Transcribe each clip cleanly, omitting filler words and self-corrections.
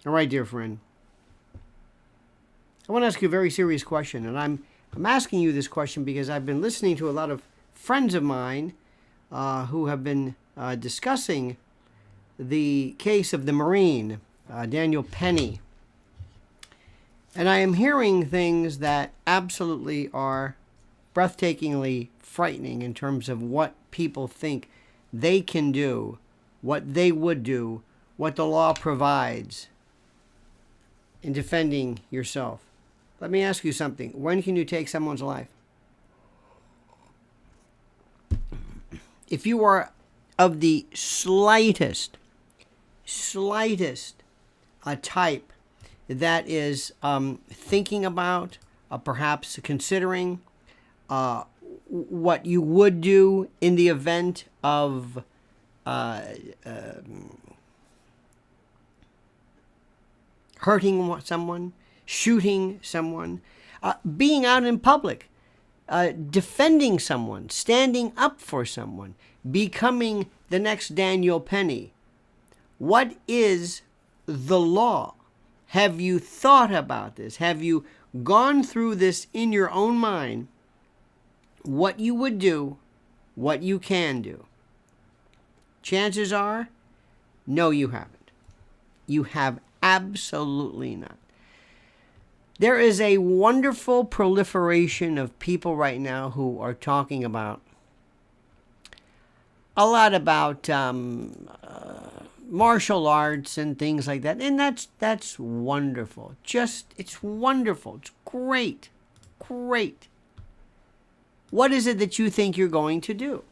All right, dear friend. I want to ask you a very serious question, and I'm asking you this question because I've been listening to a lot of friends of mine who have been discussing the case of the Marine, Daniel Penny. And I am hearing things that absolutely are breathtakingly frightening in terms of what people think they can do, what they would do, what the law provides in defending yourself. Let me ask you something. When can you take someone's life? If you are of the slightest type that is thinking about, perhaps considering what you would do in the event of hurting someone, shooting someone, being out in public, defending someone, standing up for someone, becoming the next Daniel Penny. What is the law? Have you thought about this? Have you gone through this in your own mind? What you would do, what you can do? Chances are, no, you haven't. You have absolutely not. There is a wonderful proliferation of people right now who are talking about a lot about martial arts and things like that, and that's wonderful. It's wonderful. It's great. What is it that you think you're going to do?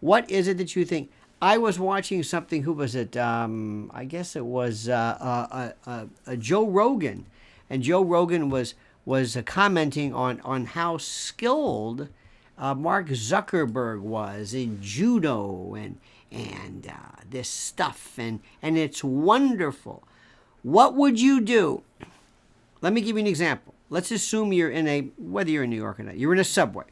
What is it that you think? I was watching something. Who was it? I guess it was Joe Rogan, and Joe Rogan was commenting on how skilled Mark Zuckerberg was in judo and this stuff, and it's wonderful. What would you do? Let me give you an example. Let's assume whether you're in New York or not, you're in a subway.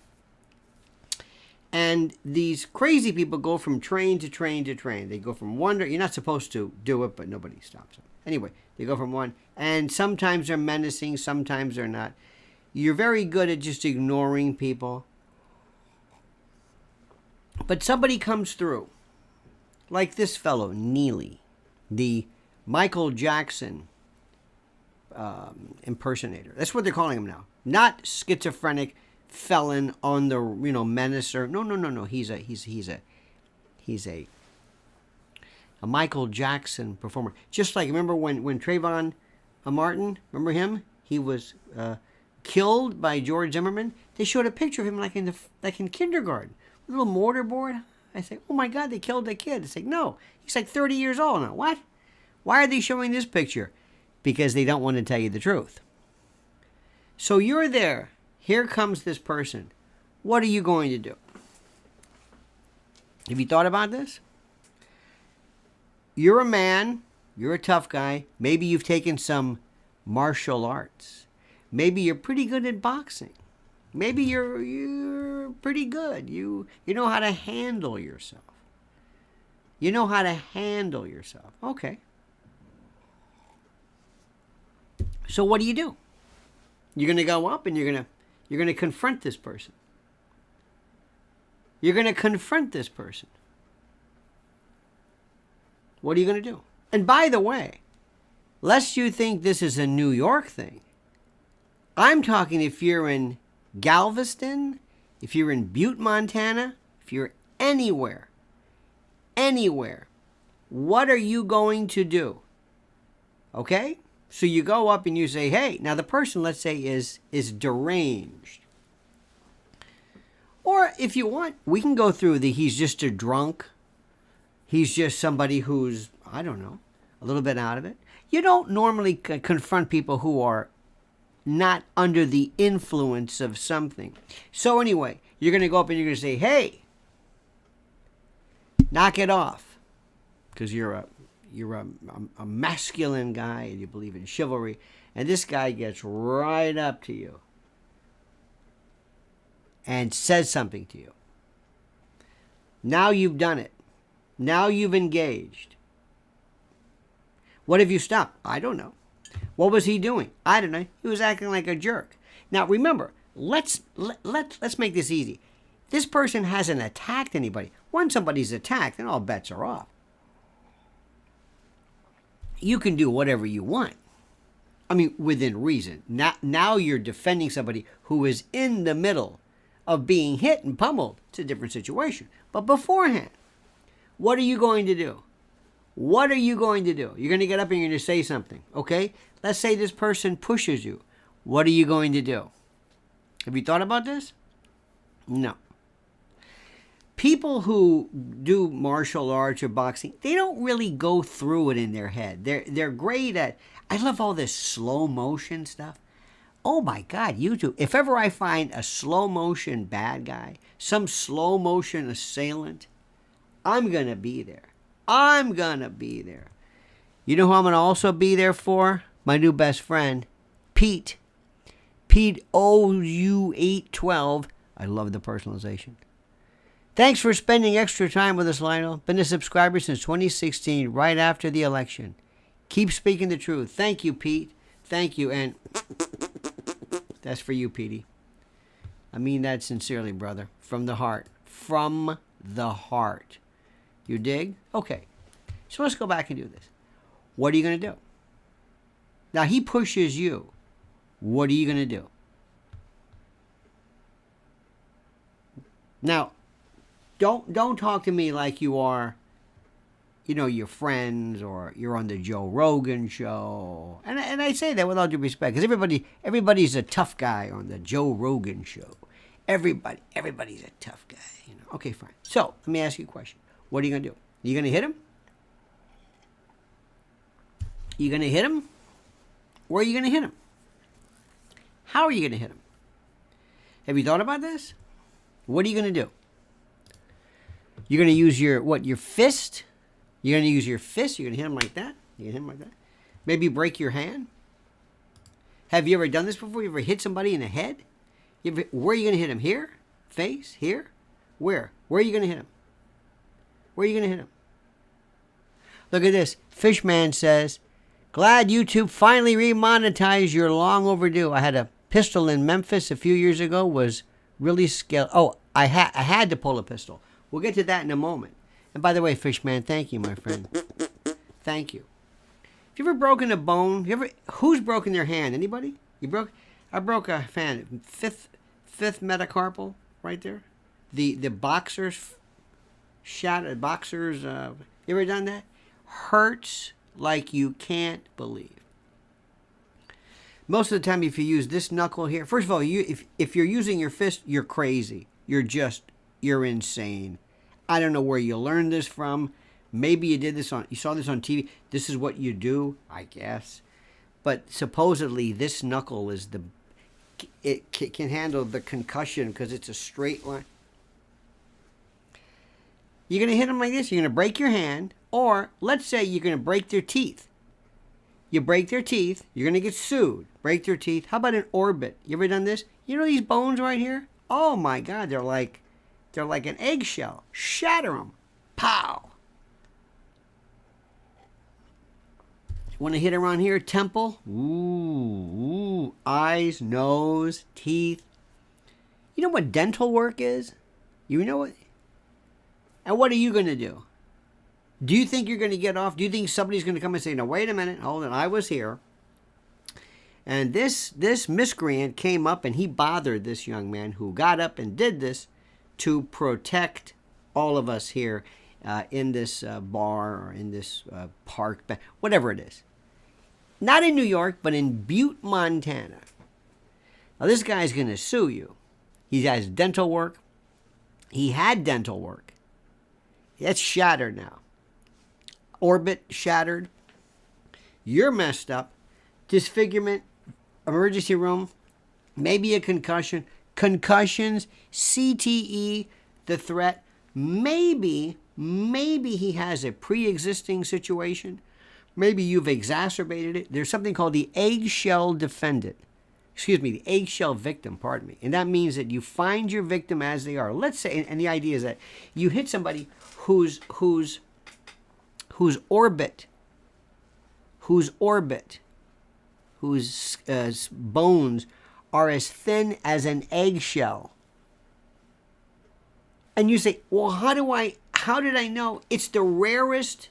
And these crazy people go from train to train to train. They go from one, you're not supposed to do it, but nobody stops them. Anyway, they go from one, and sometimes they're menacing, sometimes they're not. You're very good at just ignoring people. But somebody comes through, like this fellow, Neely, the Michael Jackson impersonator. That's what they're calling him now. Not schizophrenic felon on the menacer. No. He's a Michael Jackson performer. Just like, remember when Trayvon Martin, remember him? He was killed by George Zimmerman. They showed a picture of him like in kindergarten, with a little mortarboard. I say, oh my God, they killed that kid. It's like, no, he's like 30 years old now. What? Why are they showing this picture? Because they don't want to tell you the truth. So you're there. Here comes this person. What are you going to do? Have you thought about this? You're a man. You're a tough guy. Maybe you've taken some martial arts. Maybe you're pretty good at boxing. Maybe you're pretty good. You know how to handle yourself. Okay. So what do? You're going to go up and you're going to confront this person. What are you going to do? And by the way, lest you think this is a New York thing, I'm talking if you're in Galveston, if you're in Butte, Montana, if you're anywhere, what are you going to do? Okay? So you go up and you say, hey, now the person, let's say, is deranged. Or if you want, we can go through he's just a drunk. He's just somebody who's, I don't know, a little bit out of it. You don't normally confront people who are not under the influence of something. So anyway, you're going to go up and you're going to say, hey, knock it off. Because you're a masculine guy and you believe in chivalry. And this guy gets right up to you and says something to you. Now you've done it. Now you've engaged. What have you stopped? I don't know. What was he doing? I don't know. He was acting like a jerk. Now remember, let's make this easy. This person hasn't attacked anybody. Once somebody's attacked, then all bets are off. You can do whatever you want. I mean, within reason. Now you're defending somebody who is in the middle of being hit and pummeled. It's a different situation. But beforehand, what are you going to do? What are you going to do? You're going to get up and you're going to say something, okay? Let's say this person pushes you. What are you going to do? Have you thought about this? No. People who do martial arts or boxing, they don't really go through it in their head. They're great at, I love all this slow motion stuff. Oh my God, YouTube. If ever I find a slow motion bad guy, some slow motion assailant, I'm going to be there. I'm going to be there. You know who I'm going to also be there for? My new best friend, Pete. Pete OU812. I love the personalization. Thanks for spending extra time with us, Lionel. Been a subscriber since 2016, right after the election. Keep speaking the truth. Thank you, Pete. Thank you. And that's for you, Petey. I mean that sincerely, brother. From the heart. From the heart. You dig? Okay. So let's go back and do this. What are you going to do? Now, he pushes you. What are you going to do? Now, don't talk to me like you are, you know, your friends or you're on the Joe Rogan show. And I say that with all due respect because everybody's a tough guy on the Joe Rogan show. Everybody's a tough guy. You know. Okay, fine. So let me ask you a question. What are you going to do? Are you going to hit him? You going to hit him? Where are you going to hit him? How are you going to hit him? Have you thought about this? What are you going to do? You're going to use your fist? You're going to use your fist? You're going to hit him like that? You're going to hit him like that? Maybe break your hand? Have you ever done this before? You ever hit somebody in the head? Where are you going to hit him? Here? Face? Here? Where? Where are you going to hit him? Where are you going to hit him? Look at this. Fishman says, glad YouTube finally remonetized your long overdue. I had a pistol in Memphis a few years ago. Was really scary. Oh, I had to pull a pistol. We'll get to that in a moment. And by the way, Fishman, thank you, my friend. Thank you. Have you ever broken a bone? Who's broken their hand? Anybody? I broke a fan. Fifth metacarpal right there. The boxers shattered. Boxers. You ever done that? Hurts like you can't believe. Most of the time, if you use this knuckle here, first of all, if you're using your fist, you're crazy. You're insane. I don't know where you learned this from. Maybe you saw this on TV. This is what you do, I guess. But supposedly this knuckle it can handle the concussion because it's a straight line. You're going to hit them like this. You're going to break your hand. Or let's say you're going to break their teeth. You break their teeth. You're going to get sued. Break their teeth. How about an orbit? You ever done this? You know these bones right here? Oh my God, they're like an eggshell. Shatter them. Pow. Want to hit around here? Temple. Ooh. Eyes, nose, teeth. You know what dental work is? You know what? And what are you going to do? Do you think you're going to get off? Do you think somebody's going to come and say, no, wait a minute, hold on, I was here. And this miscreant came up and he bothered this young man who got up and did this to protect all of us here in this bar or in this park, whatever it is. Not in New York, but in Butte, Montana. Now this guy's going to sue you. He has dental work. He had dental work. It's shattered now. Orbit shattered. You're messed up. Disfigurement. Emergency room. Maybe a concussion. Concussions. CTE. The threat. Maybe he has a pre-existing situation. Maybe you've exacerbated it. There's something called the eggshell defendant. The eggshell victim, pardon me. And that means that you find your victim as they are. Let's say, and the idea is that you hit somebody whose orbit whose orbit, whose bones are as thin as an eggshell. And you say, well, how did I know? It's the rarest.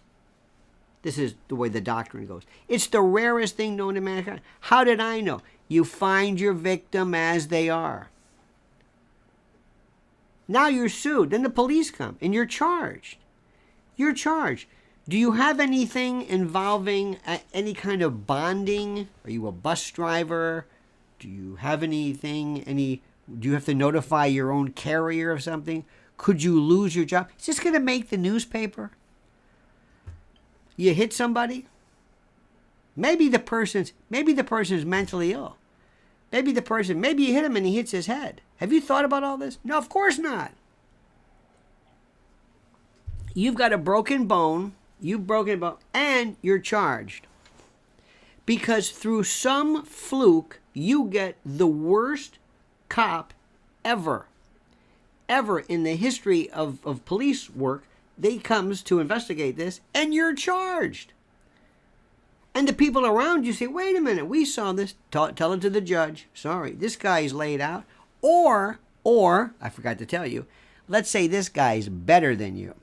This is the way the doctrine goes. It's the rarest thing known to mankind. How did I know? You find your victim as they are. Now you're sued. Then the police come and you're charged. You're charged. Do you have anything involving any kind of bonding? Are you a bus driver? Do you have anything, do you have to notify your own carrier of something? Could you lose your job? Is this going to make the newspaper? You hit somebody? Maybe the person's mentally ill. Maybe you hit him and he hits his head. Have you thought about all this? No, of course not. You've got a broken bone, and you're charged. Because through some fluke, you get the worst cop ever in the history of police work. They comes to investigate this, and you're charged. And the people around you say, wait a minute, we saw this. Tell it to the judge. Sorry, this guy's laid out. Or, I forgot to tell you, let's say this guy's better than you.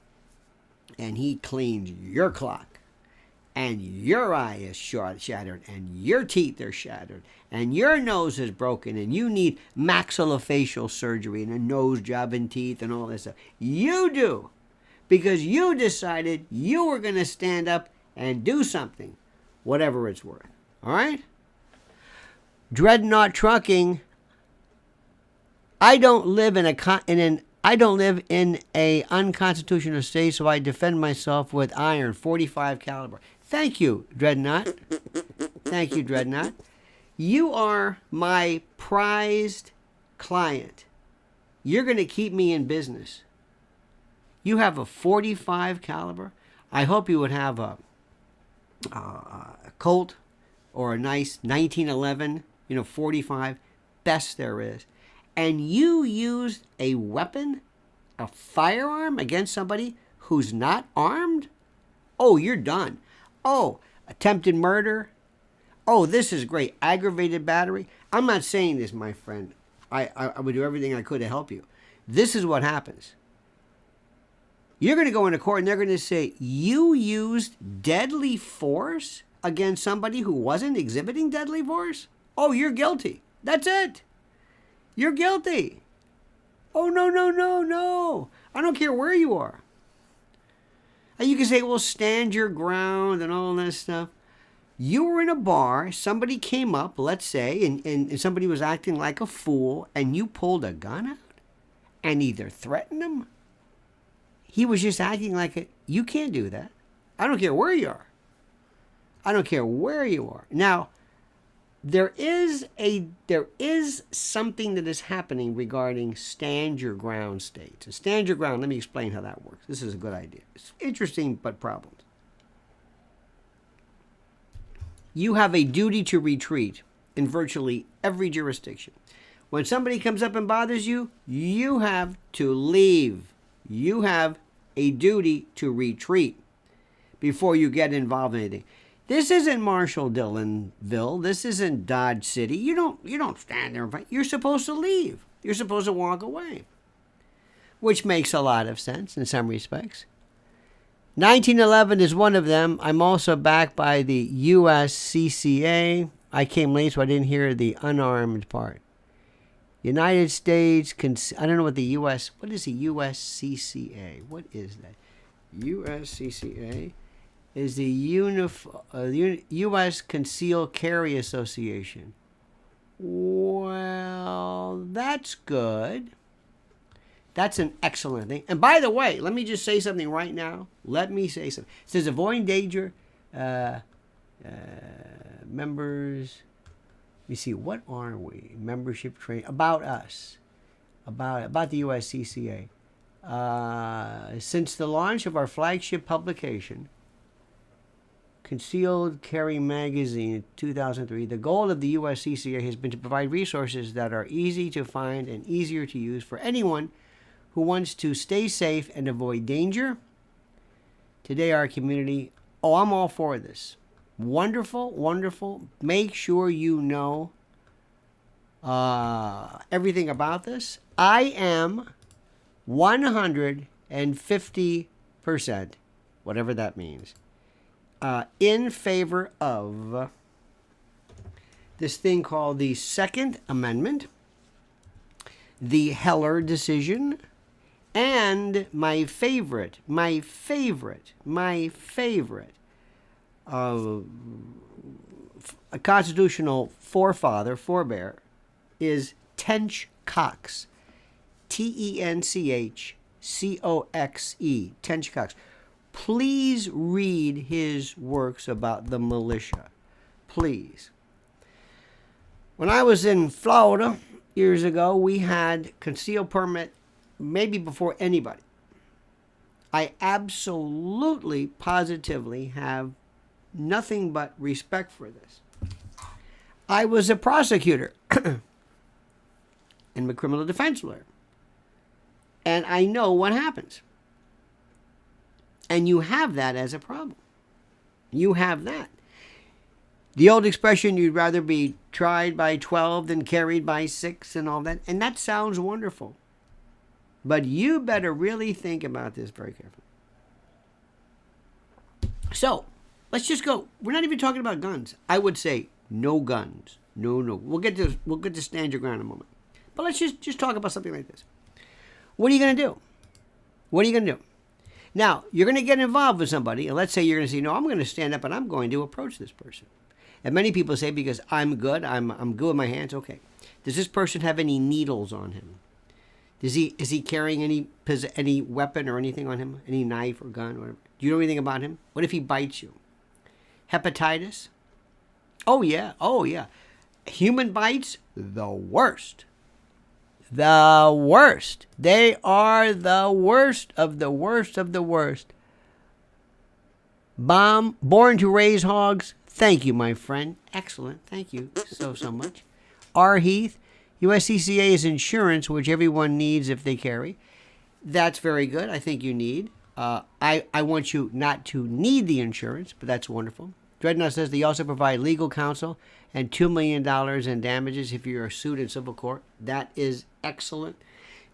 And he cleans your clock. And your eye is shattered. And your teeth are shattered. And your nose is broken. And you need maxillofacial surgery and a nose job and teeth and all this stuff. You do. Because you decided you were going to stand up and do something. Whatever it's worth. All right? Dreadnought Trucking. I don't live in a unconstitutional state, so I defend myself with iron, 45 caliber. Thank you, Dreadnought. Thank you, Dreadnought. You are my prized client. You're going to keep me in business. You have a 45 caliber. I hope you would have a Colt or a nice 1911, 45, best there is. And you used a weapon, a firearm against somebody who's not armed? Oh, you're done. Oh, attempted murder? Oh, this is great. Aggravated battery? I'm not saying this, my friend. I would do everything I could to help you. This is what happens. You're going to go into court and they're going to say, you used deadly force against somebody who wasn't exhibiting deadly force? Oh, you're guilty. That's it. You're guilty. Oh, no. I don't care where you are. And you can say, well, stand your ground and all that stuff. You were in a bar, somebody came up, let's say, and somebody was acting like a fool, and you pulled a gun out and either threatened him. He was just acting like it. You can't do that. I don't care where you are. Now, there is something that is happening regarding stand your ground states. A stand your ground, let me explain how that works. This is a good idea. It's interesting but problems. You have a duty to retreat in virtually every jurisdiction. When somebody comes up and bothers you, you have to leave. You have a duty to retreat before you get involved in anything. This isn't Marshall Dillonville. This isn't Dodge City. You don't stand there and fight. You're supposed to leave. You're supposed to walk away, which makes a lot of sense in some respects. 1911 is one of them. I'm also backed by the USCCA. I came late, so I didn't hear the unarmed part. United States, I don't know what the what is the USCCA? What is that? USCCA is the U.S. Concealed Carry Association. Well, that's good. That's an excellent thing. And by the way, let me just say something right now. It says avoiding danger, members. Let me see, what are we? Membership training. About us. About the USCCA. Since the launch of our flagship publication, Concealed Carry Magazine in 2003, the goal of the USCCA has been to provide resources that are easy to find and easier to use for anyone who wants to stay safe and avoid danger. Today, our community, I'm all for this. Wonderful, wonderful. Make sure you know everything about this. I am 150%, whatever that means, in favor of this thing called the Second Amendment, the Heller decision, and my favorite, a constitutional forebear is Tench Coxe. Tenchcoxe. Tench Coxe. Please read his works about the militia. Please. When I was in Florida years ago, we had concealed permit maybe before anybody. I absolutely, positively have nothing but respect for this. I was a prosecutor and a criminal defense lawyer. And I know what happens. And you have that as a problem. You have that. The old expression, you'd rather be tried by 12 than carried by 6 and all that. And that sounds wonderful. But you better really think about this very carefully. So, let's just go. We're not even talking about guns. I would say no guns. No. We'll get to stand your ground in a moment. But let's just talk about something like this. What are you going to do? What are you going to do? Now, you're going to get involved with somebody, and let's say you're going to say, no, I'm going to stand up and I'm going to approach this person. And many people say, because I'm good, I'm good with my hands, okay. Does this person have any needles on him? Is he carrying any weapon or anything on him? Any knife or gun or whatever? Do you know anything about him? What if he bites you? Hepatitis? Oh yeah. Human bites, the worst. The worst. They are the worst of the worst of the worst. Born to raise hogs. Thank you, my friend. Excellent. Thank you so much. R. Heath. USCCA is insurance, which everyone needs if they carry. That's very good. I think you need. I want you not to need the insurance, but that's wonderful. Dreadnought says they also provide legal counsel and $2 million in damages if you are sued in civil court. That is excellent.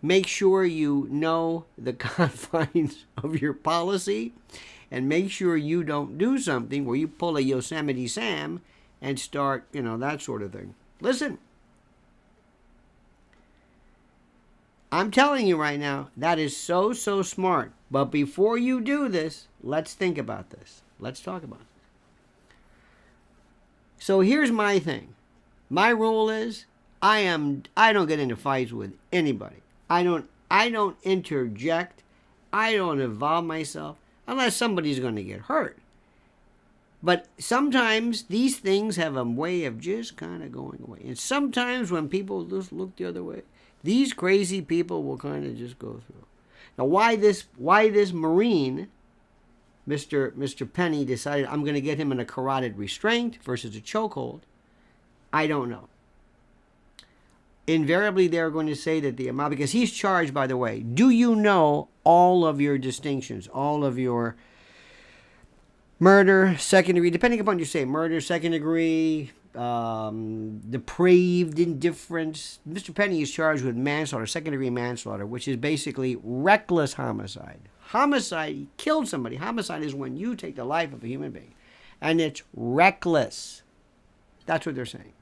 Make sure you know the confines of your policy, and make sure you don't do something where you pull a Yosemite Sam and start, that sort of thing. Listen, I'm telling you right now, that is so smart. But before you do this, let's think about this. Let's talk about it. So here's my thing. My rule is I don't get into fights with anybody. I don't interject. I don't involve myself unless somebody's going to get hurt. But sometimes these things have a way of just kind of going away. And sometimes when people just look the other way, these crazy people will kind of just go through. Now, why this Marine, Mr. Penny, decided I'm going to get him in a carotid restraint versus a chokehold, I don't know. Invariably, they're going to say that the amount, because he's charged, by the way, do you know all of your distinctions, all of your murder, second degree, depending upon what you say, murder, second degree, depraved indifference. Mr. Penny is charged with manslaughter, second-degree manslaughter, which is basically reckless homicide. Homicide, he killed somebody. Homicide is when you take the life of a human being, and it's reckless. That's what they're saying.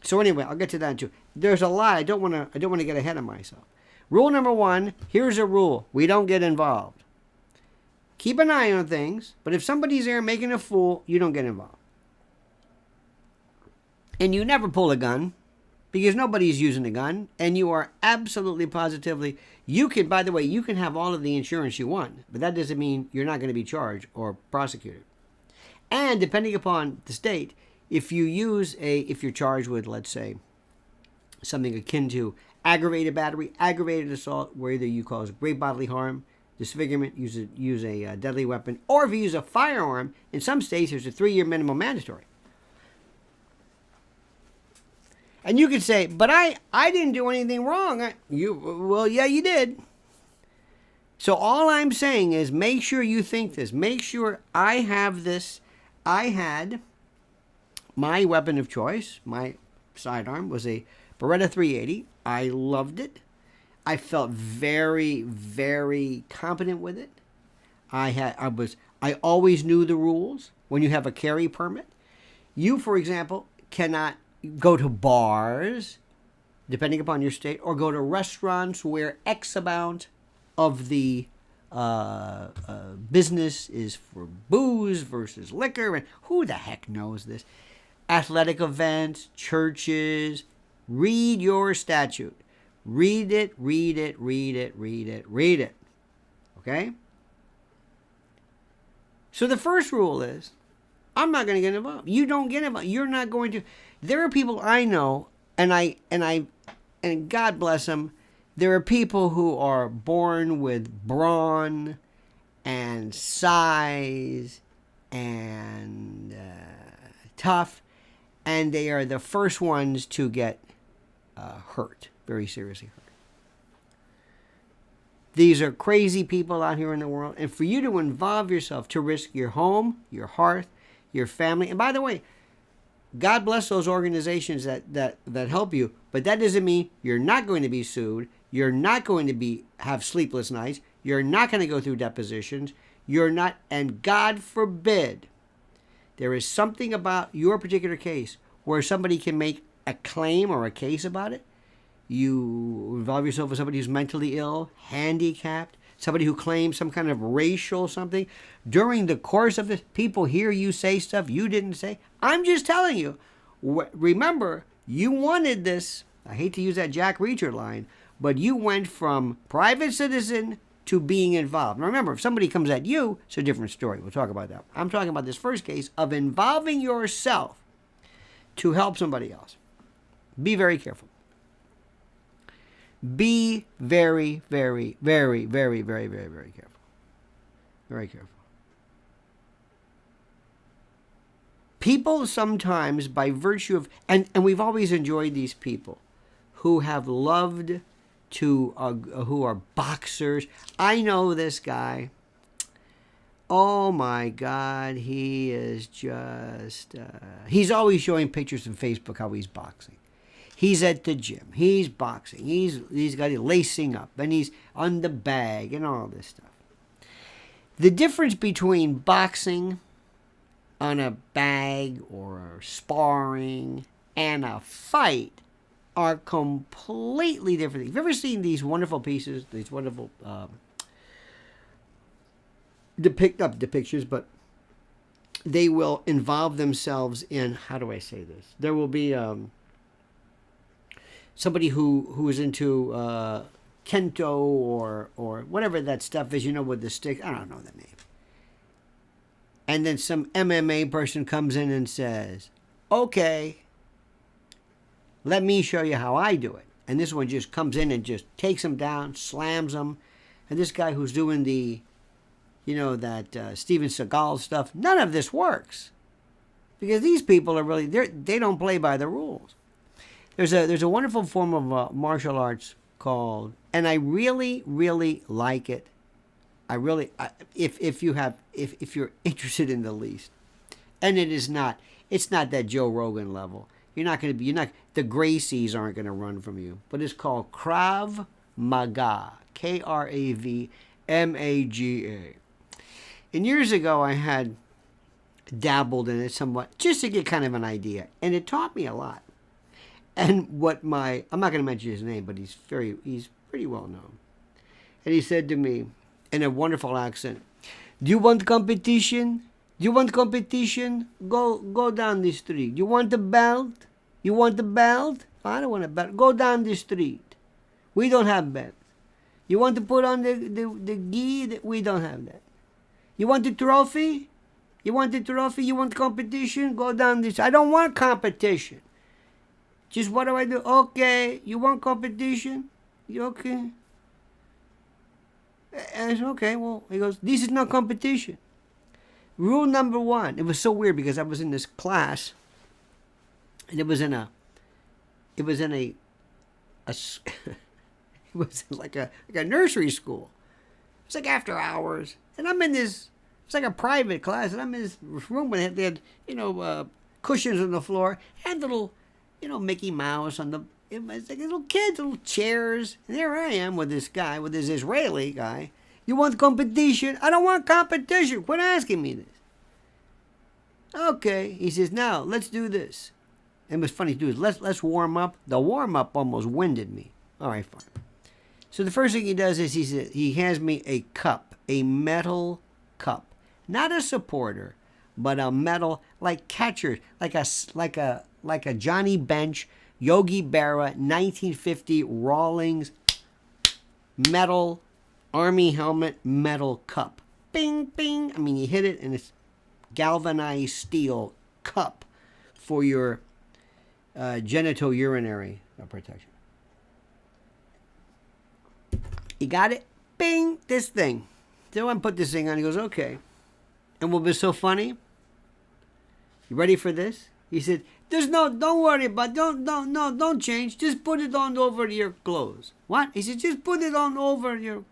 So anyway, I'll get to that too. There's a lot. I don't want to get ahead of myself. Rule number 1. Here's a rule: we don't get involved. Keep an eye on things, but if somebody's there making a fool, you don't get involved. And you never pull a gun, because nobody's using a gun, and you are absolutely positively, by the way, you can have all of the insurance you want, but that doesn't mean you're not going to be charged or prosecuted. And depending upon the state, if you're charged with, let's say, something akin to aggravated battery, aggravated assault, where either you cause great bodily harm, disfigurement, use a deadly weapon, or if you use a firearm, in some states there's a 3-year minimum mandatory. And you could say, but I didn't do anything wrong. Well, yeah, you did. So all I'm saying is make sure you think this. Make sure I have this. I had my weapon of choice, my sidearm, was a Beretta 380. I loved it. I felt very, very competent with it. I always knew the rules. When you have a carry permit, you, for example, cannot go to bars, depending upon your state, or go to restaurants where X amount of the business is for booze versus liquor, and who the heck knows this? Athletic events, churches. Read your statute. Read it, read it, read it, read it, read it. Okay? So the first rule is, I'm not going to get involved. You don't get involved. You're not going to. There are people I know, and God bless them, there are people who are born with brawn and size and tough, and they are the first ones to get hurt, very seriously hurt. These are crazy people out here in the world, and for you to involve yourself, to risk your home, your hearth, your family, and by the way, God bless those organizations that help you, but that doesn't mean you're not going to be sued. You're not going to have sleepless nights. You're not going to go through depositions. You're not, and God forbid, there is something about your particular case where somebody can make a claim or a case about it. You involve yourself with somebody who's mentally ill, handicapped, somebody who claims some kind of racial something. During the course of this, people hear you say stuff you didn't say. I'm just telling you, remember, you wanted this. I hate to use that Jack Reacher line, but you went from private citizen to being involved. Now remember, if somebody comes at you, it's a different story. We'll talk about that. I'm talking about this first case of involving yourself to help somebody else. Be very careful. Be very, very, very, very, very, very, very careful. Very careful. People sometimes, by virtue of, and we've always enjoyed these people who have loved to, who are boxers. I know this guy. Oh my God, he is just, he's always showing pictures on Facebook how he's boxing. He's at the gym. He's boxing. He's got it lacing up, and he's on the bag and all this stuff. The difference between boxing on a bag or sparring and a fight are completely different things. Have you ever seen these wonderful pieces, these wonderful depictions, but they will involve themselves in, how do I say this? There will be somebody who is into Kento or whatever that stuff is, with the stick. I don't know the name. And then some MMA person comes in and says, okay, let me show you how I do it. And this one just comes in and just takes him down, slams him. And this guy who's doing the, that Steven Seagal stuff, none of this works. Because these people are really, they don't play by the rules. There's a wonderful form of martial arts called, and I really, really like it. If you're interested in the least, and it's not that Joe Rogan level. The Gracies aren't going to run from you, but it's called Krav Maga, KravMaga. And years ago, I had dabbled in it somewhat, just to get kind of an idea, and it taught me a lot. And I'm not going to mention his name, but he's pretty well known. And he said to me in a wonderful accent, "Do you want competition? Do you want competition? Go down the street. You want the belt? You want the belt? I don't want a belt. Go down the street. We don't have belts. You want to put on the gi? We don't have that. You want the trophy? You want the trophy? You want competition? Go down this. I don't want competition. Just what do I do? Okay, you want competition? You okay?" And I said, okay, well, he goes, "This is not competition. Rule number 1." It was so weird because I was in this class, and it was like a nursery school. It's like after hours, and I'm in this It's like a private class, and I'm in this room where they had, cushions on the floor and little, Mickey Mouse on the. It's like little kids, little chairs. And there I am with this guy, with this Israeli guy. You want competition? I don't want competition. Quit asking me this. Okay, he says, now let's do this. And what's funny to do is let's warm up. The warm up almost winded me. All right, fine. So the first thing he does is he hands me a cup, a metal cup, not a supporter, but a metal like catcher, like a Johnny Bench, Yogi Berra, 1950 Rawlings metal army helmet metal cup. Bing, bing. I mean, you hit it and it's galvanized steel cup for your genitourinary protection. You got it? Bing! This thing. So I put this thing on. He goes, okay. And what was so funny? You ready for this? He said, don't worry about, don't change. Just put it on over your clothes. What? He said, just put it on over your.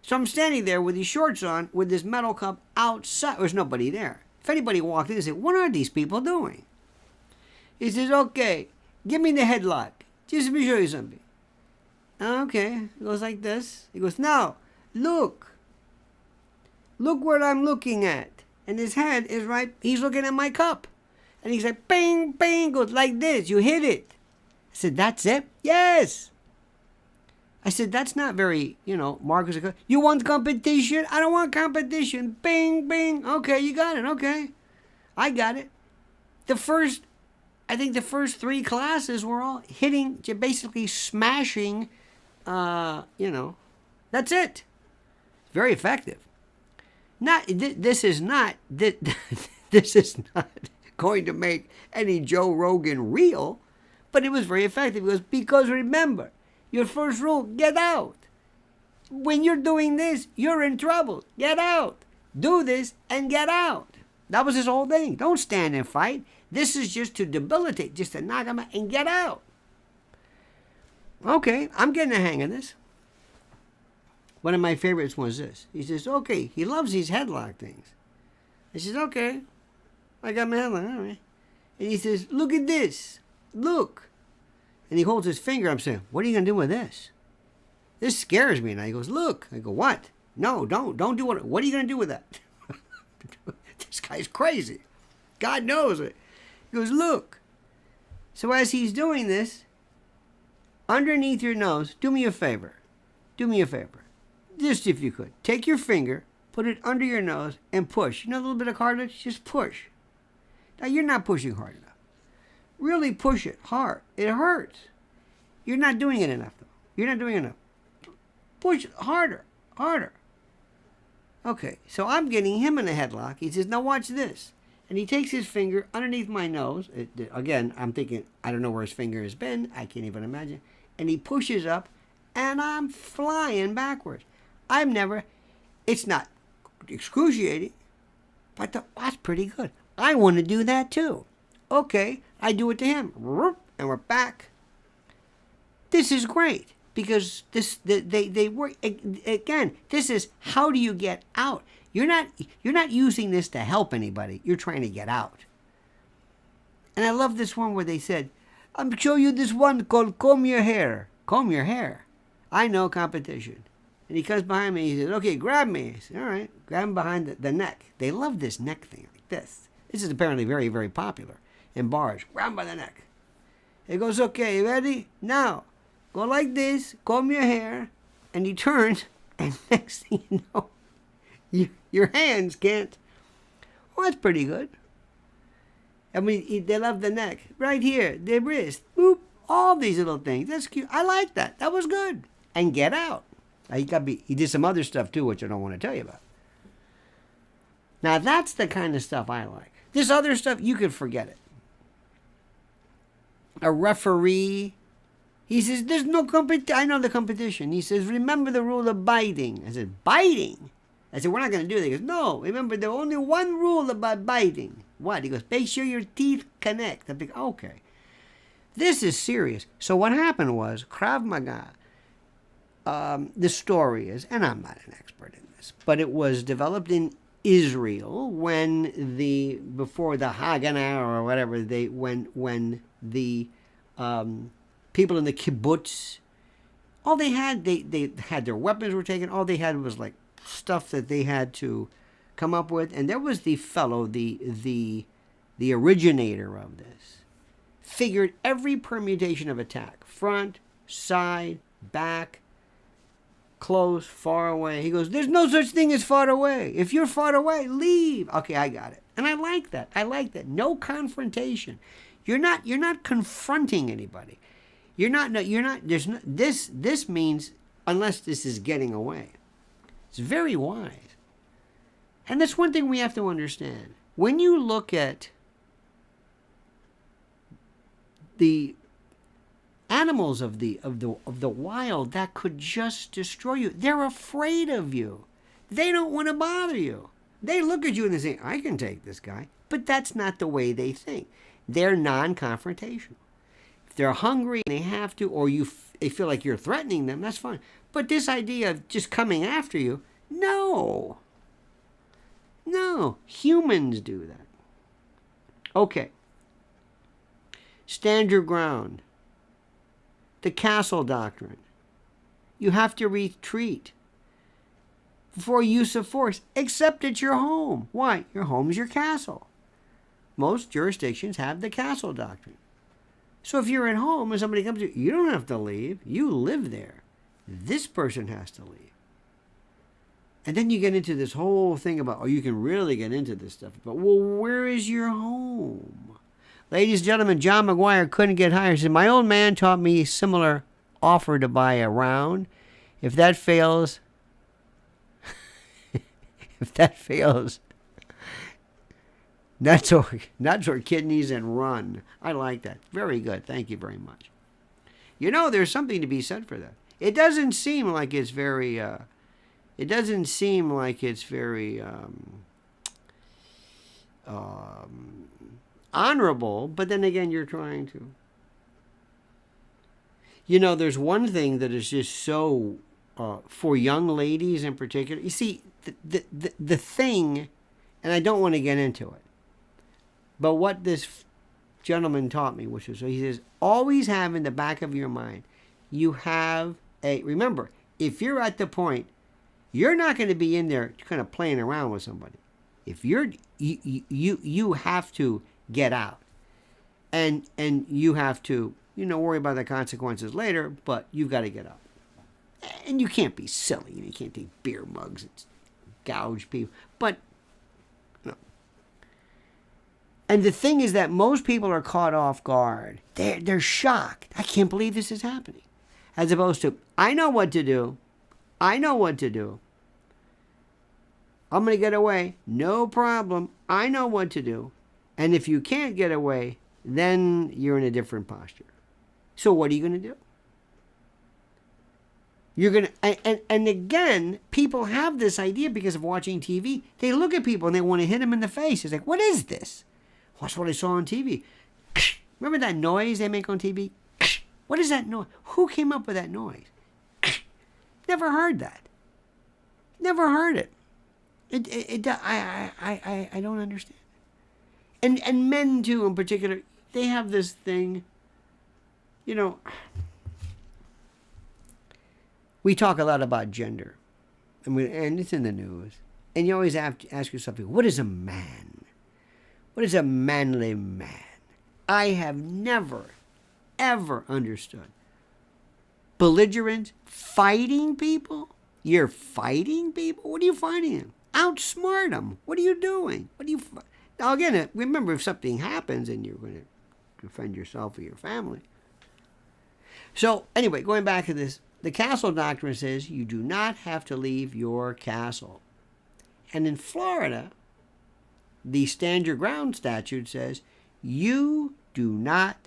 So I'm standing there with these shorts on, with this metal cup outside. There's nobody there. If anybody walked in and said, what are these people doing? He says, okay, give me the headlock. Just let me show you something. Okay. He goes like this. He goes, now, look. Look what I'm looking at. And his head is right, he's looking at my cup. And he's like, bing, bing, goes like this. You hit it. I said, that's it? Yes. I said, that's not very, Marcus. You want competition? I don't want competition. Bing, bing. Okay, you got it. Okay. I got it. I think the first 3 classes were all hitting, basically smashing, that's it. Very effective. This is not going to make any Joe Rogan real, but it was very effective because remember, your first rule, get out. When you're doing this, you're in trouble. Get out. Do this and get out. That was his whole thing. Don't stand and fight. This is just to debilitate, just to knock him out and get out. Okay, I'm getting the hang of this. One of my favorites was this. He says, okay, he loves these headlock things. I says, okay, I got my headlock, all right. And he says, look at this. Look. And he holds his finger. I'm saying, what are you going to do with this? This scares me. And he goes, look. I go, what? No, don't do it. What are you going to do with that? This guy's crazy. God knows it. He goes, look. So as he's doing this, underneath your nose, do me a favor. Do me a favor. Just if you could. Take your finger, put it under your nose, and push. A little bit of cartilage? Just push. Now, you're not pushing hard enough. Really push it hard. It hurts. You're not doing it enough, though. You're not doing enough. Push it harder. Harder. Okay, so I'm getting him in a headlock. He says, now watch this. And he takes his finger underneath my nose. Again, I'm thinking, I don't know where his finger has been. I can't even imagine. And he pushes up, and I'm flying backwards. It's not excruciating, but that's pretty good. I want to do that too. Okay, I do it to him. And we're back. This is great because they work again. This is how do you get out? You're not using this to help anybody. You're trying to get out. And I love this one where they said, "I'm show you this one called comb your hair." Comb your hair. I know competition. And he comes behind me. He says, "Okay, grab me." I said, "All right." Grab him behind the neck. They love this neck thing like this. This is apparently very, very popular in bars. Grab him by the neck. He goes, "Okay, you ready? Now, go like this, comb your hair." And he turns, and next thing you know, your hands can't. Well, that's pretty good. I mean, they love the neck. Right here, the wrist. Boop. All these little things. That's cute. I like that. That was good. And get out. He did some other stuff too, which I don't want to tell you about. Now, that's the kind of stuff I like. This other stuff, you could forget it. A referee. He says, "There's no competition." I know the competition. He says, "Remember the rule of biting." I said, "Biting?" I said, "We're not going to do that." He goes, "No, remember, there's only one rule about biting." What? He goes, "Make sure your teeth connect." I'm like, okay. This is serious. So what happened was, Krav Maga, the story is, and I'm not an expert in this, but it was developed in Israel before the Haganah or whatever, when the people in the kibbutz, all they had their weapons were taken. All they had was like stuff that they had to come up with, and there was the fellow, the originator of this, figured every permutation of attack: front, side, back, close, far away. He goes, there's no such thing as far away. If you're far away, leave. Okay, I got it. And I like that. No confrontation. You're not confronting anybody. This means, unless this is getting away. It's very wise. And that's one thing we have to understand. When you look at the animals of the wild that could just destroy you, they're afraid of you. They don't want to bother you. They look at you and they say, I can take this guy. But that's not the way they think. They're non-confrontational. If they're hungry and they have to, or they feel like you're threatening them, that's fine. But this idea of just coming after you, no. Humans do that. Okay. Stand your ground. The castle doctrine. You have to retreat before use of force, except at your home. Why? Your home's your castle. Most jurisdictions have the castle doctrine. So if you're at home and somebody comes to you, you don't have to leave. You live there. This person has to leave. And then you get into this whole thing about, you can really get into this stuff. But, well, where is your home? Ladies and gentlemen, John McGuire couldn't get higher. He said, my old man taught me a similar offer to buy a round. If that fails, nuts or kidneys and run. I like that. Very good. Thank you very much. There's something to be said for that. It doesn't seem like it's very, honorable, but then again, you're trying to. There's one thing that is just so, for young ladies in particular. You see, the thing, and I don't want to get into it, but what this gentleman taught me, which was, he says, always have in the back of your mind, you have remember, if you're at the point, you're not going to be in there kind of playing around with somebody. If you have to get out, and you have to, worry about the consequences later, but you've got to get out. And you can't be silly. You can't take beer mugs and gouge people. But, no. And the thing is that most people are caught off guard. They're shocked. I can't believe this is happening. As opposed to, I know what to do. I'm going to get away. No problem. I know what to do. And if you can't get away, then you're in a different posture. So what are you going to do? You're going to, and again, people have this idea because of watching TV. They look at people and they want to hit them in the face. It's like, what is this? That's what I saw on TV. Remember that noise they make on TV? What is that noise? Who came up with that noise? Never heard that. Never heard it. I don't understand. And men too, in particular, they have this thing. We talk a lot about gender, and it's in the news. And you always have to ask yourself, what is a man? What is a manly man? I have never, ever understood. Belligerent, fighting people? You're fighting people? What are you fighting them? Outsmart them. What are you doing? Now again, remember, if something happens and you're going to defend yourself or your family. So anyway, going back to this, the castle doctrine says you do not have to leave your castle. And in Florida, the stand your ground statute says you do not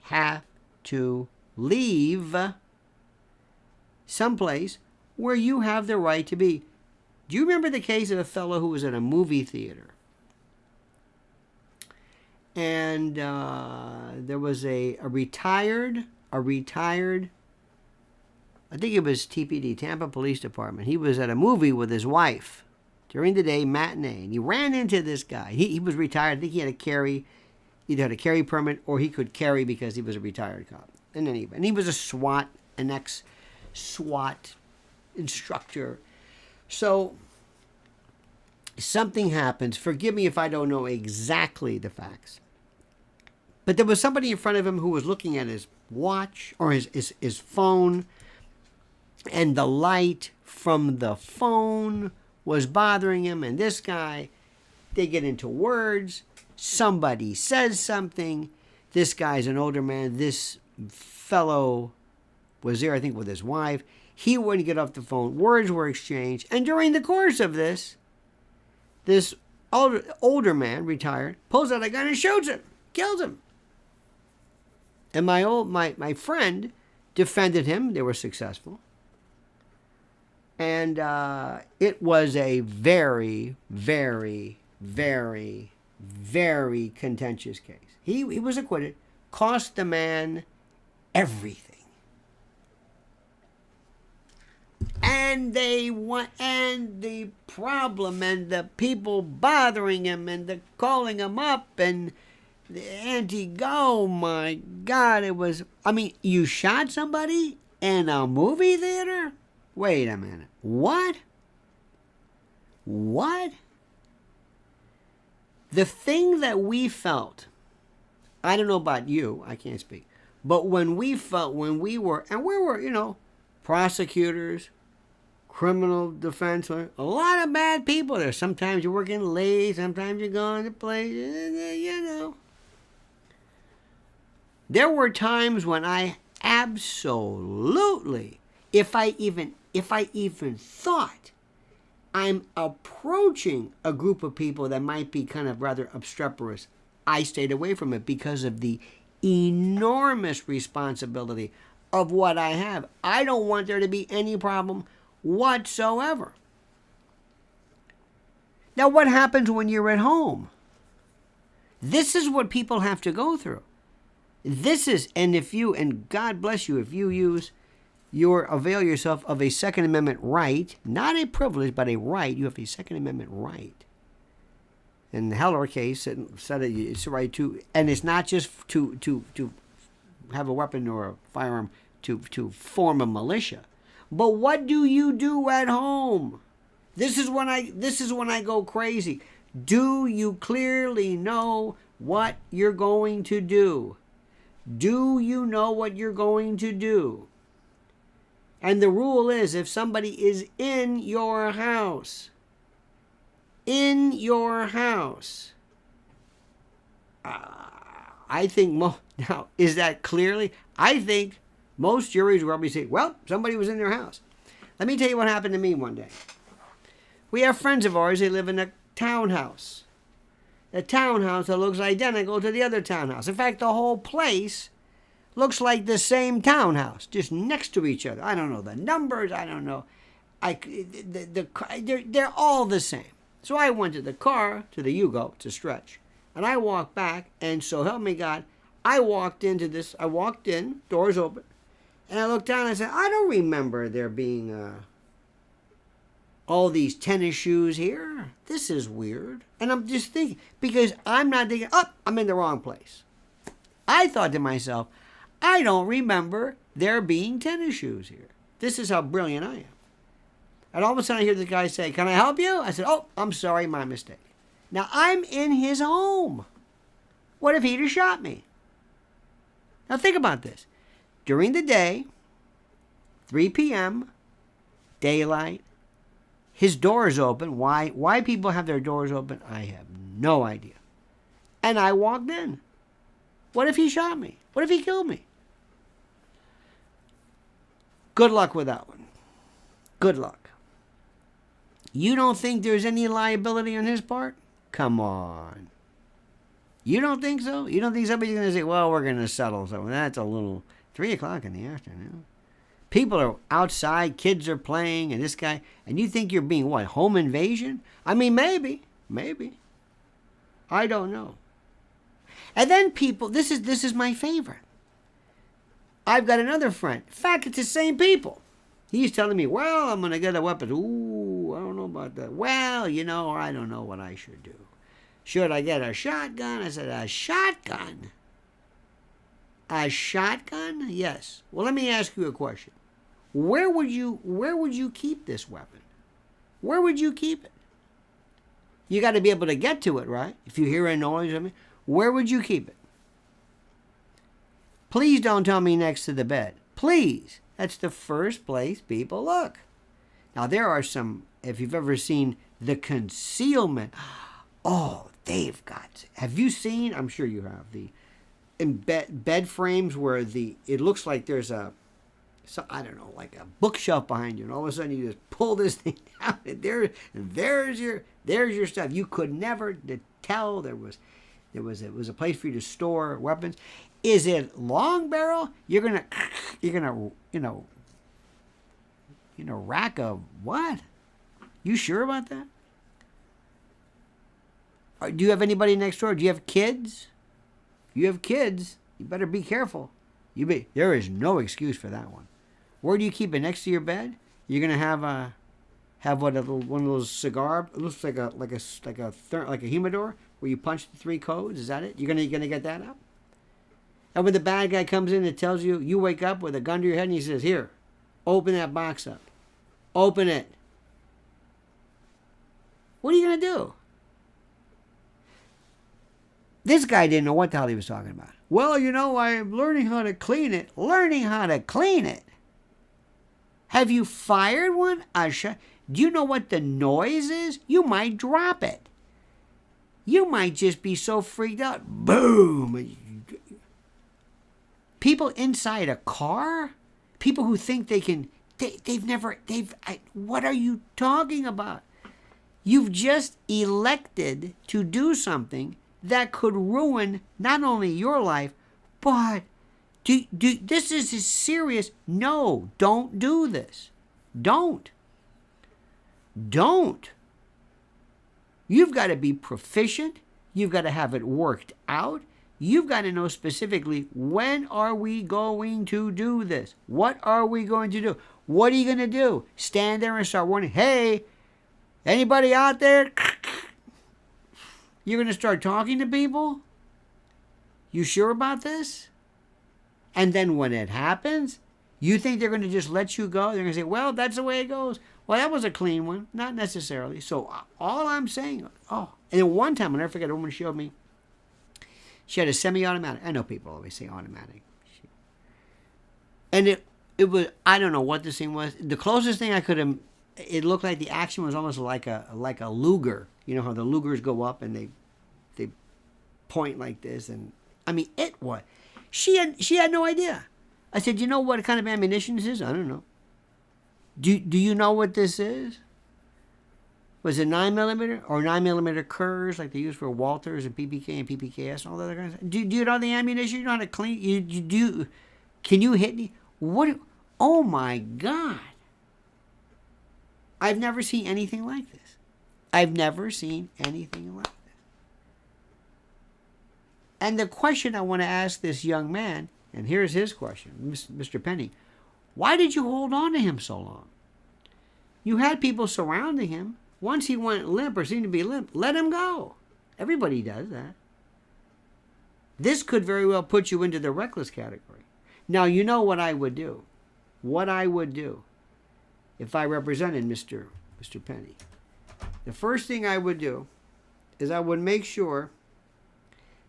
have to leave someplace where you have the right to be. Do you remember the case of a fellow who was at a movie theater? And there was a retired, I think it was TPD, Tampa Police Department. He was at a movie with his wife. during the day, matinee, and he ran into this guy. He was retired. I think he had either had a carry permit or he could carry because he was a retired cop. In any event, and he was an ex-SWAT instructor. So something happens. Forgive me if I don't know exactly the facts. But there was somebody in front of him who was looking at his watch or his phone, and the light from the phone was bothering him. And this guy, they get into words. Somebody says something. This guy's an older man. This fellow was there, I think, with his wife. He wouldn't get off the phone. Words were exchanged. And during the course of this older man, retired, pulls out a gun and shoots him, kills him. And my friend defended him. They were successful. And it was a very, very, very, very contentious case. He was acquitted. Cost the man everything. And the problem and the people bothering him and the calling him up and the oh my God, it was, you shot somebody in a movie theater? Wait a minute. What? The thing that we felt, I don't know about you, I can't speak, but when we were, prosecutors, criminal defense, a lot of bad people there. Sometimes you're working late, sometimes you're going to places, There were times when I absolutely, if I even thought I'm approaching a group of people that might be kind of rather obstreperous, I stayed away from it because of the enormous responsibility of what I have. I don't want there to be any problem whatsoever. Now, what happens when you're at home? This is what people have to go through. And God bless you if you avail yourself of a Second Amendment right, not a privilege, but a right. You have a Second Amendment right. In the Heller case, it said it's a right to, and it's not just to have a weapon or a firearm to form a militia. But what do you do at home? This is when I go crazy. Do you clearly know what you're going to do? Do you know what you're going to do? And the rule is, if somebody is in your house, I think now, is that clearly? I think most juries will probably say, well, somebody was in their house. Let me tell you what happened to me one day. We have friends of ours, they live in a townhouse. A townhouse that looks identical to the other townhouse. In fact, the whole place looks like the same townhouse, just next to each other. I don't know the numbers. I don't know. They're all the same. So I went to the car, to the Yugo, to stretch. And I walked back, and so help me God, I walked in, doors open, and I looked down and I said, I don't remember there being all these tennis shoes here. This is weird. And I'm just thinking, because I'm not thinking, I'm in the wrong place. I thought to myself, I don't remember there being tennis shoes here. This is how brilliant I am. And all of a sudden I hear the guy say, can I help you? I said, I'm sorry, my mistake. Now I'm in his home. What if he'd have shot me? Now think about this. During the day, 3 p.m., daylight, his door is open. Why people have their doors open, I have no idea. And I walked in. What if he shot me? What if he killed me? Good luck with that one. Good luck. You don't think there's any liability on his part? Come on. You don't think so? You don't think somebody's going to say, well, we're going to settle something? That's a little 3 o'clock in the afternoon. People are outside, kids are playing, and this guy, and you think you're being what, home invasion? I mean, maybe. I don't know. And then people, this is my favorite. I've got another friend. In fact, it's the same people. He's telling me, well, I'm going to get a weapon. Ooh, I don't know about that. Well, I don't know what I should do. Should I get a shotgun? I said, a shotgun? A shotgun? Yes. Well, let me ask you a question. Where would you keep this weapon? Where would you keep it? You got to be able to get to it, right? If you hear a noise, where would you keep it? Please don't tell me next to the bed. Please. That's the first place people look. Now, there are some, if you've ever seen the concealment, oh, they've got, have you seen, I'm sure you have, in bed frames where it looks like there's I don't know, like a bookshelf behind you, and all of a sudden you just pull this thing out, and there's your stuff. You could never tell it was a place for you to store weapons. Is it long barrel? You're gonna rack a what? You sure about that? Or do you have anybody next door? Do you have kids? If you have kids, you better be careful. There is no excuse for that one. Where do you keep it? Next to your bed? You're gonna have one of those cigar. It looks like a humidor where you punch the 3 codes. Is that it? You're gonna get that up? And when the bad guy comes in and tells you, you wake up with a gun to your head and he says, "Here, open that box up. Open it." What are you gonna do? This guy didn't know what the hell he was talking about. Well, I'm learning how to clean it. Learning how to clean it? Have you fired one? Do you know what the noise is? You might drop it. You might just be so freaked out. Boom! People inside a car? People who think they can... what are you talking about? You've just elected to do something that could ruin not only your life, but this is serious. No, don't do this. Don't. You've got to be proficient. You've got to have it worked out. You've got to know specifically, when are we going to do this? What are we going to do? What are you going to do? Stand there and start warning, hey, anybody out there? You're going to start talking to people? You sure about this? And then when it happens, you think they're going to just let you go? They're going to say, well, that's the way it goes. Well, that was a clean one. Not necessarily. So all I'm saying, and then one time, I'll never forget, a woman showed me, she had a semi-automatic. I know people always say automatic. And it was, I don't know what this thing was. The closest thing I could have, it looked like the action was almost like a Luger. You know how the Lugers go up and they point like this. And I mean, it was. She had no idea. I said, you know what kind of ammunition this is? I don't know. Do you know what this is? Was it 9mm or 9mm Kerrs like they use for Walters and PPK and PPKS and all that other kind of stuff? Do you know the ammunition? You know how to clean? Can you hit me? What? Oh my God. I've never seen anything like this. I've never seen anything like this. And the question I want to ask this young man, and here's his question, Mr. Penny, why did you hold on to him so long? You had people surrounding him. Once he went limp or seemed to be limp, let him go. Everybody does that. This could very well put you into the reckless category. Now, you know what I would do. What I would do if I represented Mr. Penny. The first thing I would do is I would make sure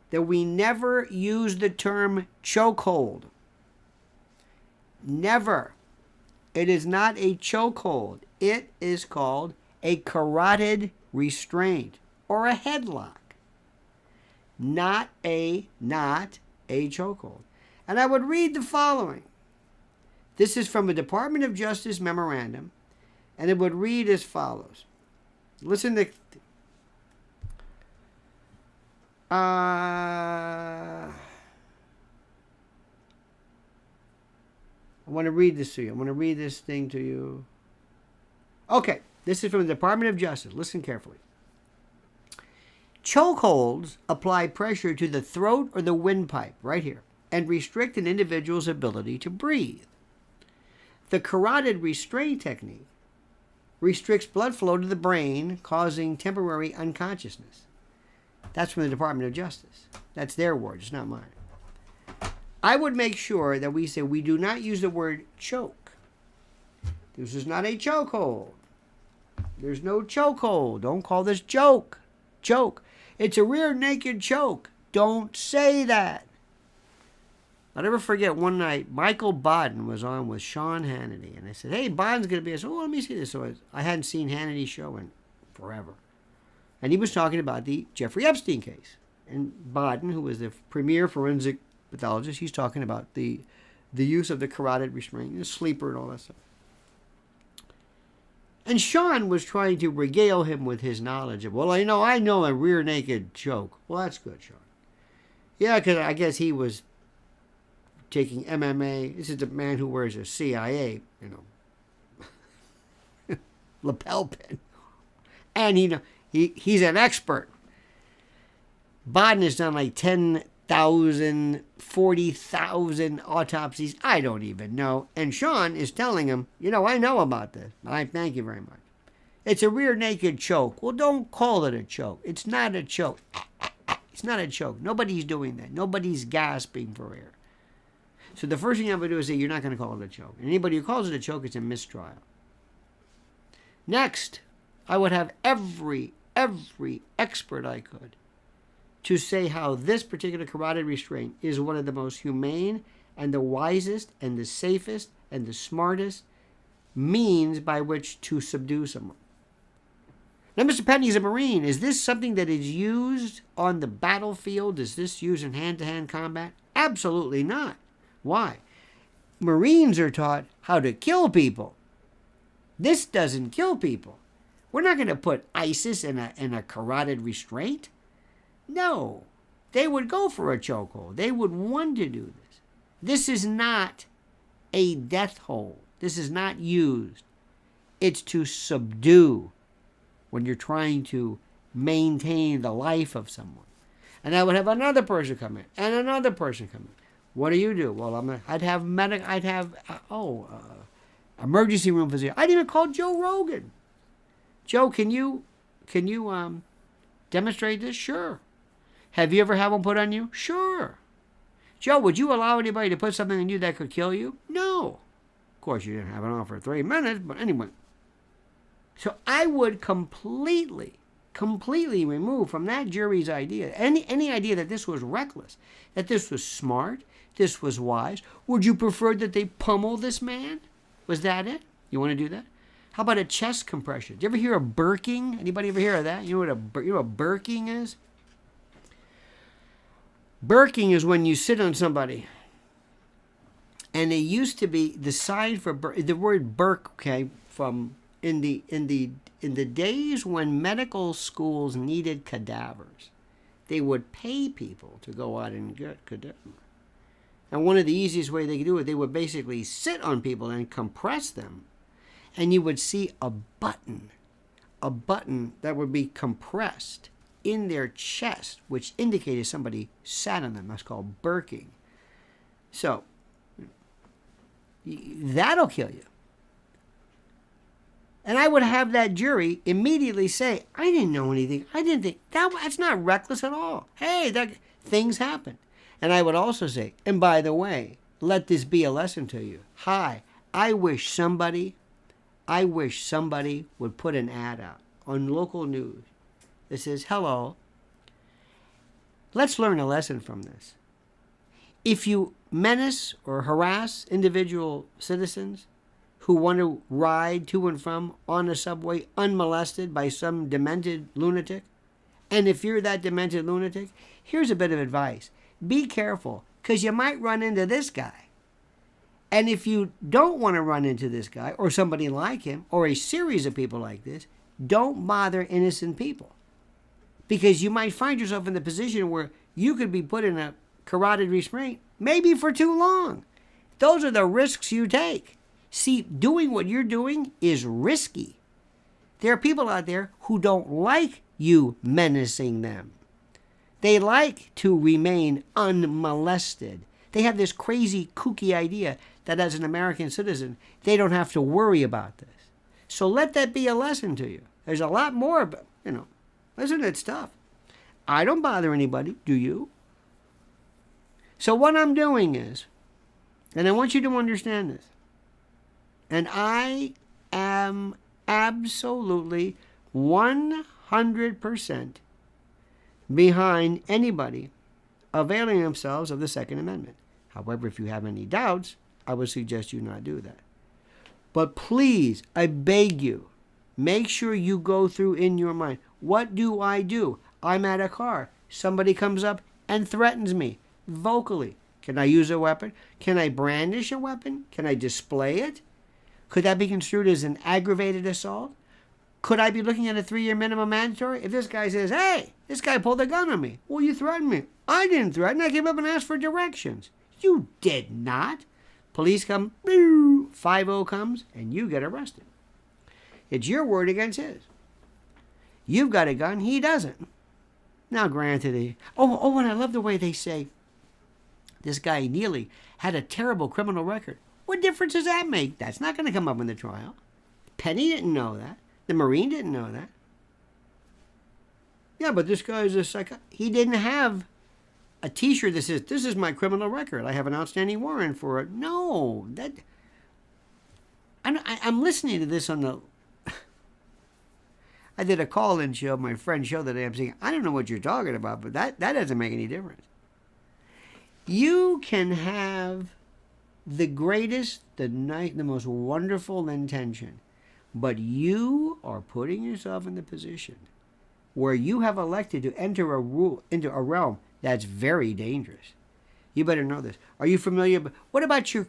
that we never use the term chokehold. Never. It is not a chokehold. It is called a carotid restraint or a headlock. Not a chokehold. And I would read the following. This is from a Department of Justice memorandum, and it would read as follows. Listen to... I want to read this to you. I want to read this thing to you. Okay, this is from the Department of Justice. Listen carefully. Chokeholds apply pressure to the throat or the windpipe, right here, and restrict an individual's ability to breathe. The carotid restraint technique restricts blood flow to the brain, causing temporary unconsciousness. That's from the Department of Justice. That's their words, not mine. I would make sure that we say we do not use the word choke. This is not a chokehold. There's no chokehold. Don't call this choke. It's a rear naked choke. Don't say that. I'll never forget one night, Michael Baden was on with Sean Hannity. And I said, hey, Baden's going to be. I said, oh, let me see this. So I hadn't seen Hannity's show in forever. And he was talking about the Jeffrey Epstein case. And Baden, who was the premier forensic pathologist, he's talking about the use of the carotid restraint, the sleeper and all that stuff. And Sean was trying to regale him with his knowledge of, well, I know a rear naked choke. Well, that's good, Sean. Yeah, because I guess he was taking MMA. This is the man who wears a CIA, lapel pin. And he's an expert. Baden has done like 10,000, 40,000 autopsies. I don't even know. And Sean is telling him, I know about this. I thank you very much. It's a rear naked choke. Well, don't call it a choke. It's not a choke. It's not a choke. Nobody's doing that. Nobody's gasping for air. So the first thing I'm going to do is say, you're not going to call it a choke. And anybody who calls it a choke, it's a mistrial. Next, I would have every expert I could to say how this particular carotid restraint is one of the most humane and the wisest and the safest and the smartest means by which to subdue someone. Now, Mr. Penny's a Marine. Is this something that is used on the battlefield? Is this used in hand-to-hand combat? Absolutely not. Why? Marines are taught how to kill people. This doesn't kill people. We're not going to put ISIS in a carotid restraint. No. They would go for a chokehold. They would want to do this. This is not a death hold. This is not used. It's to subdue when you're trying to maintain the life of someone. And I would have another person come in and another person come in. What do you do? Well, I'd have emergency room physician. I'd even call Joe Rogan. Joe, can you demonstrate this? Sure. Have you ever had one put on you? Sure. Joe, would you allow anybody to put something on you that could kill you? No. Of course, you didn't have it on for 3 minutes, but anyway. So I would completely remove from that jury's idea, any idea that this was reckless, that this was smart, this was wise. Would you prefer that they pummel this man? Was that it? You want to do that? How about a chest compression? Did you ever hear of Burking? Anybody ever hear of that? You know what Burking is? Burking is when you sit on somebody. And it used to be the sign for the word Burke, okay, from in the days when medical schools needed cadavers, they would pay people to go out and get cadavers. And one of the easiest ways they could do it, they would basically sit on people and compress them. And you would see a button that would be compressed in their chest, which indicated somebody sat on them. That's called Burking. So, that'll kill you. And I would have that jury immediately say, I didn't know anything. I didn't think, that's not reckless at all. Hey, things happen. And I would also say, and by the way, let this be a lesson to you. Hi, I wish somebody would put an ad out on local news that says, hello, let's learn a lesson from this. If you menace or harass individual citizens who want to ride to and from on a subway unmolested by some demented lunatic, and if you're that demented lunatic, here's a bit of advice. Be careful, because you might run into this guy. And if you don't want to run into this guy or somebody like him or a series of people like this, don't bother innocent people. Because you might find yourself in the position where you could be put in a carotid restraint, maybe for too long. Those are the risks you take. See, doing what you're doing is risky. There are people out there who don't like you menacing them. They like to remain unmolested. They have this crazy, kooky idea that as an American citizen, they don't have to worry about this. So let that be a lesson to you. There's a lot more, but, isn't it stuff? I don't bother anybody, do you? So what I'm doing is, and I want you to understand this, and I am absolutely 100% behind anybody availing themselves of the Second Amendment. However, if you have any doubts, I would suggest you not do that. But please, I beg you, make sure you go through in your mind, what do? I'm at a car. Somebody comes up and threatens me vocally. Can I use a weapon? Can I brandish a weapon? Can I display it? Could that be construed as an aggravated assault? Could I be looking at a 3-year minimum mandatory? If this guy says, hey, this guy pulled a gun on me. Well, you threatened me. I didn't threaten. I came up and asked for directions. You did not. Police come, 5-0 comes, and you get arrested. It's your word against his. You've got a gun. He doesn't. Now, granted, and I love the way they say, this guy Neely had a terrible criminal record. What difference does that make? That's not going to come up in the trial. Penny didn't know that. The Marine didn't know that. Yeah, but this guy's a psycho. He didn't have a T-shirt that says, this is my criminal record. I have an outstanding warrant for it. No. I'm listening to this on the... I did a call-in show, my friend's show today. I'm saying, I don't know what you're talking about, but that doesn't make any difference. You can have the greatest, the most wonderful intention, but you are putting yourself in the position where you have elected to enter into a realm that's very dangerous. You better know this. Are you familiar? What about your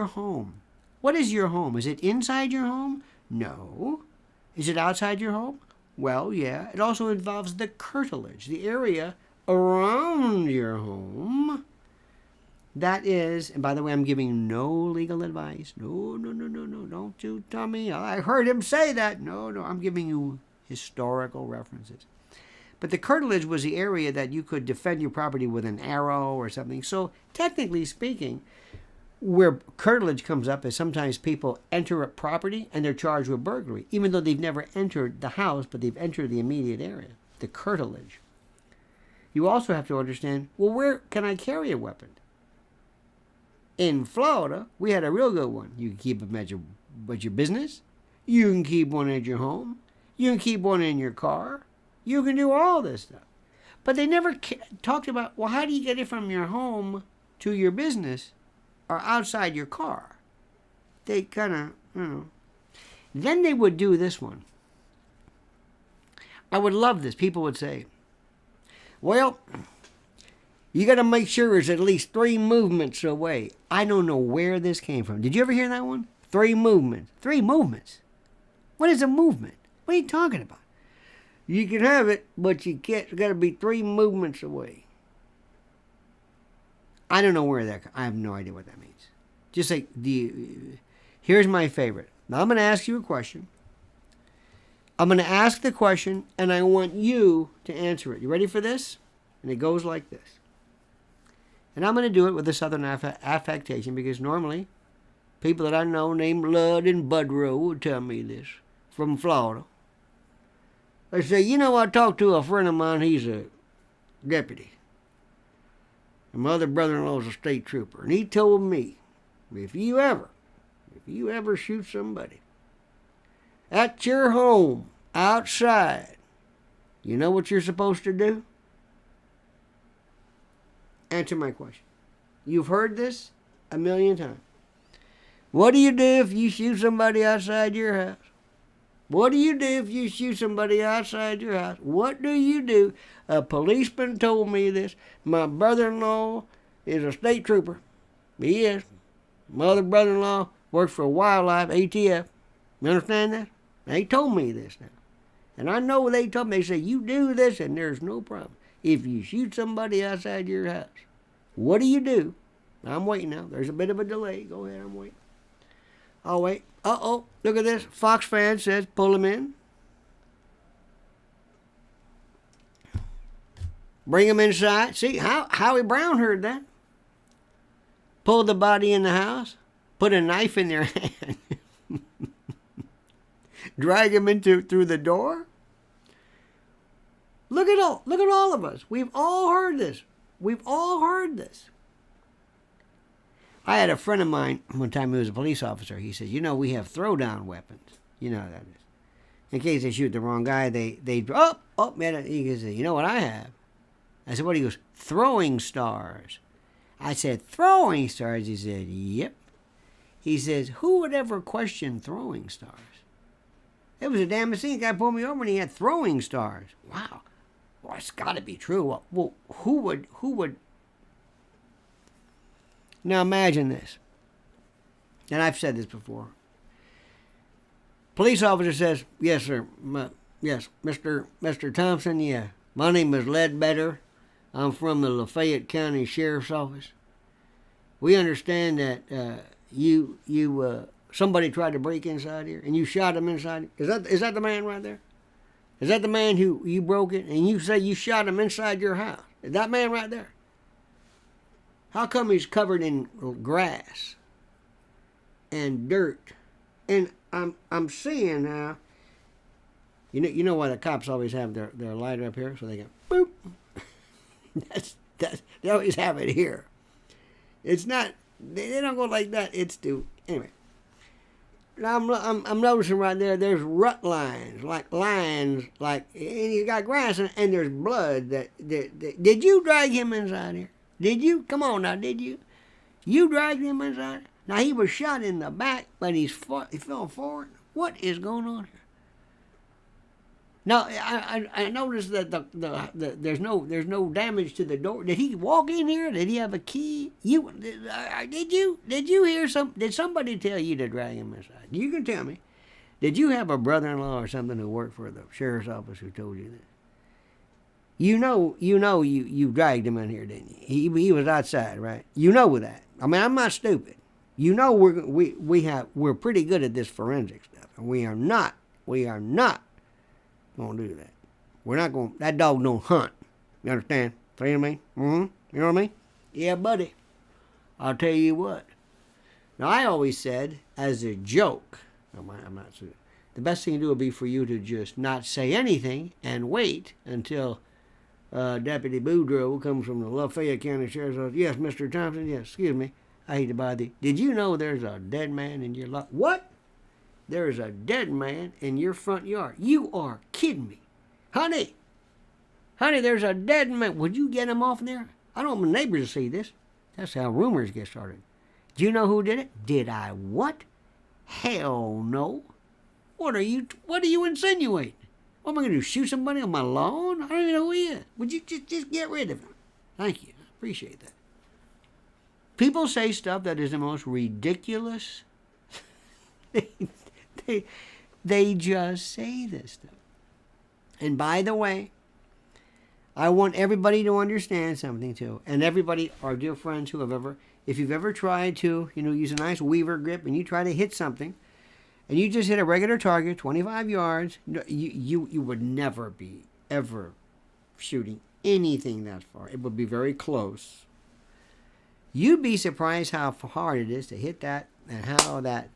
home? What is your home? Is it inside your home? No. Is it outside your home? Well, yeah. It also involves the curtilage, the area around your home. That is, and by the way, I'm giving no legal advice. No. Don't you tell me. I heard him say that. No. I'm giving you historical references. But the curtilage was the area that you could defend your property with an arrow or something. So technically speaking, where curtilage comes up is sometimes people enter a property and they're charged with burglary, even though they've never entered the house, but they've entered the immediate area, the curtilage. You also have to understand, well, where can I carry a weapon? In Florida, we had a real good one. You can keep them at your business. You can keep one at your home. You can keep one in your car. You can do all this stuff. But they never talked about, well, how do you get it from your home to your business or outside your car? They kind of, Then they would do this one. I would love this. People would say, well, you got to make sure it's at least 3 movements away. I don't know where this came from. Did you ever hear that one? 3 movements. 3 movements? What is a movement? What are you talking about? You can have it, but you can't. It's got to be 3 movements away. I don't know where that. I have no idea what that means. Just like here's my favorite. Now I'm going to ask you a question. I'm going to ask the question, and I want you to answer it. You ready for this? And it goes like this. And I'm going to do it with a Southern affectation because normally people that I know named Lud and Budrow would tell me this from Florida. They say, I talked to a friend of mine. He's a deputy. And my other brother-in-law is a state trooper. And he told me, if you ever shoot somebody at your home, outside, you know what you're supposed to do? Answer my question. You've heard this 1,000,000 times. What do you do if you shoot somebody outside your house? What do you do if you shoot somebody outside your house? What do you do? A policeman told me this. My brother-in-law is a state trooper. He is. My other brother-in-law works for wildlife, ATF. You understand that? They told me this now. And I know they told me, they say, you do this and there's no problem. If you shoot somebody outside your house, what do you do? I'm waiting now. There's a bit of a delay. Go ahead, I'm waiting. I'll wait. Uh-oh, look at this. Fox fan says, pull him in. Bring him inside. See, Howie Brown heard that. pull the body in the house, put a knife in their hand, drag him through the door. Look at all of us. We've all heard this. We've all heard this. I had a friend of mine one time who was a police officer. He said, "You know, we have throwdown weapons. You know how that is. In case they shoot the wrong guy, they man." He goes, "You know what I have?" I said, "What?" He goes, "Throwing stars." I said, "Throwing stars?" He said, "Yep." He says, "Who would ever question throwing stars?" It was the damnest thing. The guy pulled me over and he had throwing stars. Wow. Well, it's got to be true. Well, who would? Now imagine this. And I've said this before. Police officer says, "Yes, sir. Yes, Mr. Thompson, yeah. My name is Ledbetter. I'm from the Lafayette County Sheriff's Office. We understand that somebody tried to break inside here and you shot him inside. Is that the man right there? Is that the man who you broke it and you say you shot him inside your house? Is that man right there? How come he's covered in grass and dirt?" And I'm seeing now. You know why the cops always have their lighter up here so they can boop. That's they always have it here. It's not. They don't go like that. It's to anyway. Now I'm noticing right there. There's rut lines, and you got grass and there's blood. Did you drag him inside here? Did you? Come on now. Did you? You dragged him inside? Now he was shot in the back, but he fell forward. What is going on here? Now I noticed that there's no damage to the door. Did he walk in here? Did he have a key? Did you hear Did somebody tell you to drag him inside? You can tell me. Did you have a brother-in-law or something who worked for the sheriff's office who told you that? You dragged him in here, didn't you? He was outside, right? You know that. I mean, I'm not stupid. You know we're pretty good at this forensic stuff, and we are not going to do that. We're not going. That dog don't hunt. You understand? You know what I mean? You know what I mean? Yeah, buddy. I'll tell you what. Now I always said as a joke. I'm not serious. The best thing to do would be for you to just not say anything and wait until Deputy Boudreaux comes from the Lafayette County Sheriff's Office. "Yes, Mr. Thompson. Yes, excuse me. I hate to bother you. Did you know there's a dead man in your lot?" "What? There's a dead man in your front yard? You are kidding me. Honey, there's a dead man. Would you get him off there? I don't want my neighbors to see this." That's how rumors get started. "Do you know who did it?" "Did I what? Hell no. What are you insinuating? What am I going to do, shoot somebody on my lawn? I don't even know who he is. Would you just get rid of him?" Thank you. I appreciate that. People say stuff that is the most ridiculous. They just say this stuff. And by the way, I want everybody to understand something too. And everybody, our dear friends who have ever, if you've ever tried to, use a nice weaver grip and you try to hit something, and you just hit a regular target, 25 yards, you would never be ever shooting anything that far. It would be very close. You'd be surprised how hard it is to hit that and how that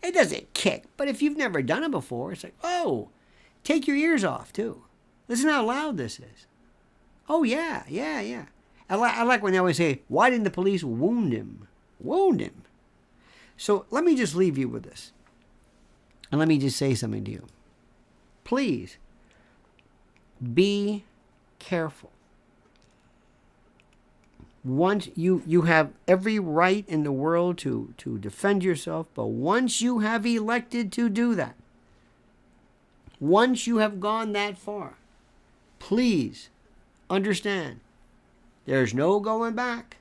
it doesn't kick. But if you've never done it before, it's like, oh, take your ears off too. Listen how loud this is. Oh yeah. I like when they always say, "Why didn't the police wound him?" Wound him. So let me just leave you with this. And let me just say something to you. Please be careful. Once you have every right in the world to defend yourself, but once you have elected to do that, once you have gone that far, please understand there's no going back.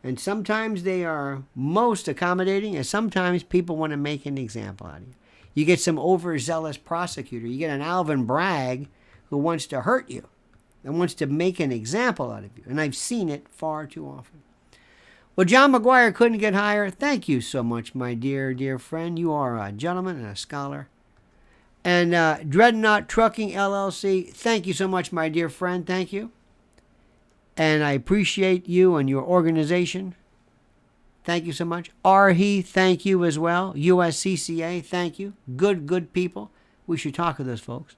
And sometimes they are most accommodating, and sometimes people want to make an example out of you. You get some overzealous prosecutor. You get an Alvin Bragg who wants to hurt you and wants to make an example out of you. And I've seen it far too often. Well, John McGuire couldn't get higher. Thank you so much, my dear friend. You are a gentleman and a scholar. And Dreadnought Trucking LLC, thank you so much, my dear friend. Thank you. And I appreciate you and your organization. Thank you so much. Arhi, thank you as well. USCCA, thank you. Good people. We should talk to those folks.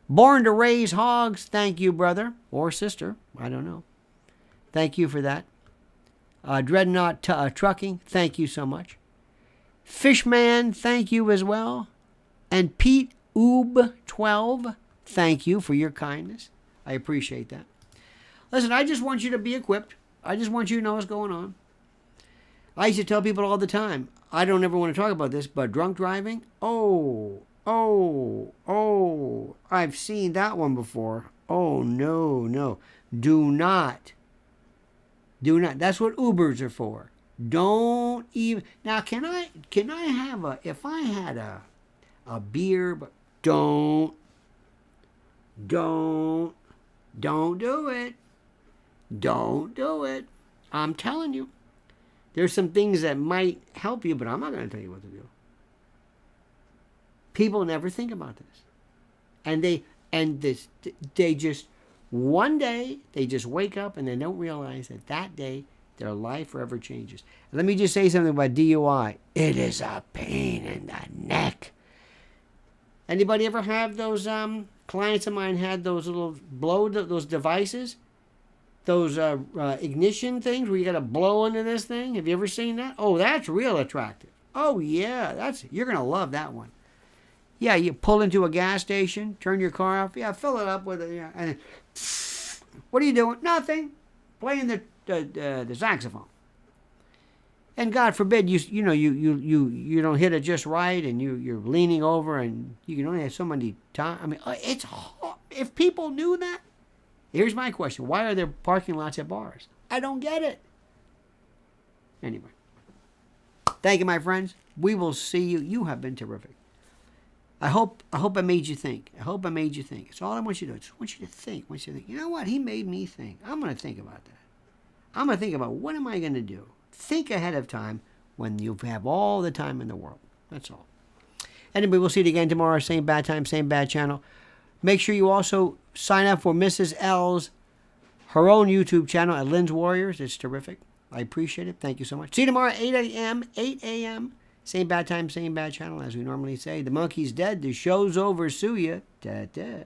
Born to Raise Hogs, thank you, brother or sister. I don't know. Thank you for that. Dreadnought Trucking, thank you so much. Fishman, thank you as well. And Pete Oob12, thank you for your kindness. I appreciate that. Listen, I just want you to be equipped. I just want you to know what's going on. I used to tell people all the time, I don't ever want to talk about this, but drunk driving, oh, I've seen that one before. Oh, no. Do not. That's what Ubers are for. Don't even. Now, can I have if I had a beer, but don't do it. Don't do it. I'm telling you. There's some things that might help you, but I'm not going to tell you what to do. People never think about this. And they just, one day, they just wake up and they don't realize that day, their life forever changes. And let me just say something about DUI. It is a pain in the neck. Anybody ever have those, clients of mine had those little those devices? Those ignition things where you got to blow into this thing. Have you ever seen that? Oh, that's real attractive. Oh, yeah. You're going to love that one. Yeah, you pull into a gas station, turn your car off. Yeah, fill it up with it. Yeah, and then, what are you doing? Nothing. Playing the saxophone. And God forbid you don't hit it just right, and you're leaning over, and you can only have so many times. I mean, it's hard. If people knew that. Here's my question. Why are there parking lots at bars? I don't get it. Anyway. Thank you, my friends. We will see you. You have been terrific. I hope I made you think. It's all I want you to do. I just want you to think. You know what? He made me think. I'm going to think about that. I'm going to think about what am I going to do. Think ahead of time when you have all the time in the world. That's all. Anyway, we'll see you again tomorrow. Same bad time, same bad channel. Make sure you also sign up for Mrs. L's, her own YouTube channel at Lynn's Warriors. It's terrific. I appreciate it. Thank you so much. See you tomorrow at 8 a.m. Same bad time, same bad channel, as we normally say. The monkey's dead. The show's over. Sue ya. Ta-ta.